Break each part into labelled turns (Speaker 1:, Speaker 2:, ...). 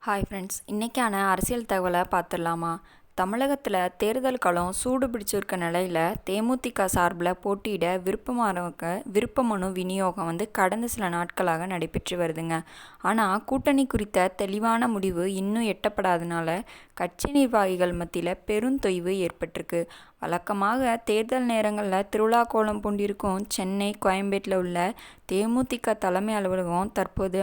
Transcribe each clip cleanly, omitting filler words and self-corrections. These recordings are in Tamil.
Speaker 1: ஹாய் ஃப்ரெண்ட்ஸ், இன்றைக்கான அரசியல் தகவலை பார்த்துடலாமா? தமிழகத்தில் தேர்தல் களம் சூடு பிடிச்சிருக்க நிலையில் தேமுதிக சார்பில் போட்டியிட விருப்ப மனு விநியோகம் கடந்த சில நாட்களாக நடைபெற்று வருதுங்க. ஆனால் கூட்டணி குறித்த தெளிவான முடிவு இன்னும் எட்டப்படாதனால கட்சி நிர்வாகிகள் மத்தியில் பெருந்தொய்வு ஏற்பட்டிருக்கு. வழக்கமாக தேர்தல் நேரங்களில் திருவிழா கோலம் பூண்டிருக்கும் சென்னை, கோயம்பேட்டில் உள்ள தேமுதிக தலைமை அலுவலகம் தற்போது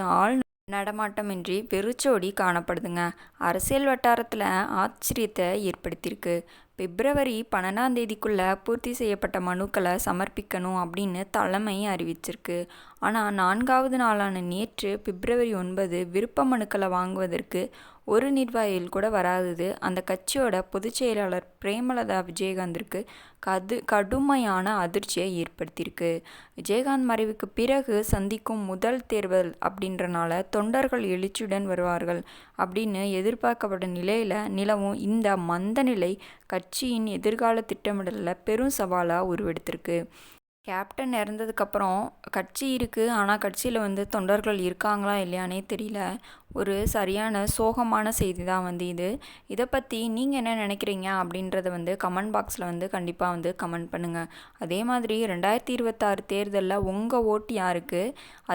Speaker 1: நடமாட்டமின்றி வெறிச்சோடி காணப்படுதுங்க. அரசியல் வட்டாரத்தில் ஆச்சரியத்தை ஏற்படுத்தியிருக்கு. பிப்ரவரி 12 பூர்த்தி செய்யப்பட்ட மனுக்களை சமர்ப்பிக்கணும் அப்படின்னு தலைமை அறிவிச்சிருக்கு. ஆனால் 4வது நாளான நேற்று பிப்ரவரி 9 விருப்ப மனுக்களை வாங்குவதற்கு ஒரு நிர்வாகிகள் கூட வராதது அந்த கட்சியோட பொதுச் செயலாளர் பிரேமலதா விஜயகாந்திற்கு கடுமையான அதிர்ச்சியை ஏற்படுத்தியிருக்கு. விஜயகாந்த் மறைவுக்கு பிறகு சந்திக்கும் முதல் தேர்தல் அப்படின்றனால தொண்டர்கள் எழுச்சியுடன் வருவார்கள் அப்படின்னு எதிர்பார்க்கப்பட்ட நிலையில் நிலவும் இந்த மந்த நிலை கட்சியின் எதிர்கால திட்டமிடலில் பெரும் சவாலாக உருவெடுத்திருக்கு. கேப்டன் இறந்ததுக்கப்புறம் கட்சி இருக்குது, ஆனால் கட்சியில் தொண்டர்கள் இருக்காங்களா இல்லையானே தெரியல. ஒரு சரியான சோகமான செய்தி தான் இது. இதை பற்றி நீங்கள் என்ன நினைக்கிறீங்க அப்படின்றத கமெண்ட் பாக்ஸில் கண்டிப்பாக கமெண்ட் பண்ணுங்கள். அதே மாதிரி 2026 தேர்தலில் உங்கள் ஓட்டு யாருக்கு,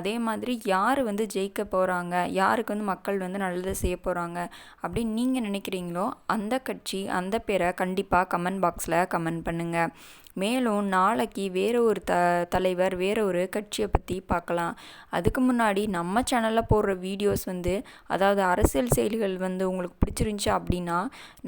Speaker 1: அதே மாதிரி யார் ஜெயிக்க போகிறாங்க, யாருக்கு மக்கள் நல்லது செய்ய போகிறாங்க அப்படின்னு நீங்கள் நினைக்கிறீங்களோ அந்த கட்சி அந்த பேரை கண்டிப்பாக கமெண்ட் பாக்ஸில் கமெண்ட் பண்ணுங்கள். மேலும் நாளைக்கு வேறு ஒரு தலைவர் வேறு ஒரு கட்சியை பற்றி பார்க்கலாம். அதுக்கு முன்னாடி நம்ம சேனலில் போடுற வீடியோஸ் அதாவது அரசியல் செய்திகள் உங்களுக்கு பிடிச்சிருந்துச்சு அப்படின்னா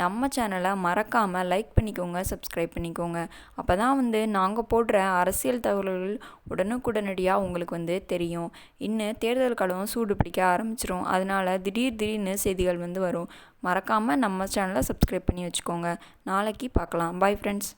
Speaker 1: நம்ம சேனலை மறக்காமல் லைக் பண்ணிக்கோங்க, சப்ஸ்கிரைப் பண்ணிக்கோங்க. அப்போ தான் நாங்கள் போடுற அரசியல் தகவல்கள் உடனுக்குடனடியாக உங்களுக்கு தெரியும். இன்னும் தேர்தல் களம் சூடு பிடிக்க ஆரம்பிச்சிரும். அதனால் திடீர்னு செய்திகள் வரும். மறக்காமல் நம்ம சேனலை சப்ஸ்கிரைப் பண்ணி வச்சுக்கோங்க. நாளைக்கு பார்க்கலாம். Bye friends.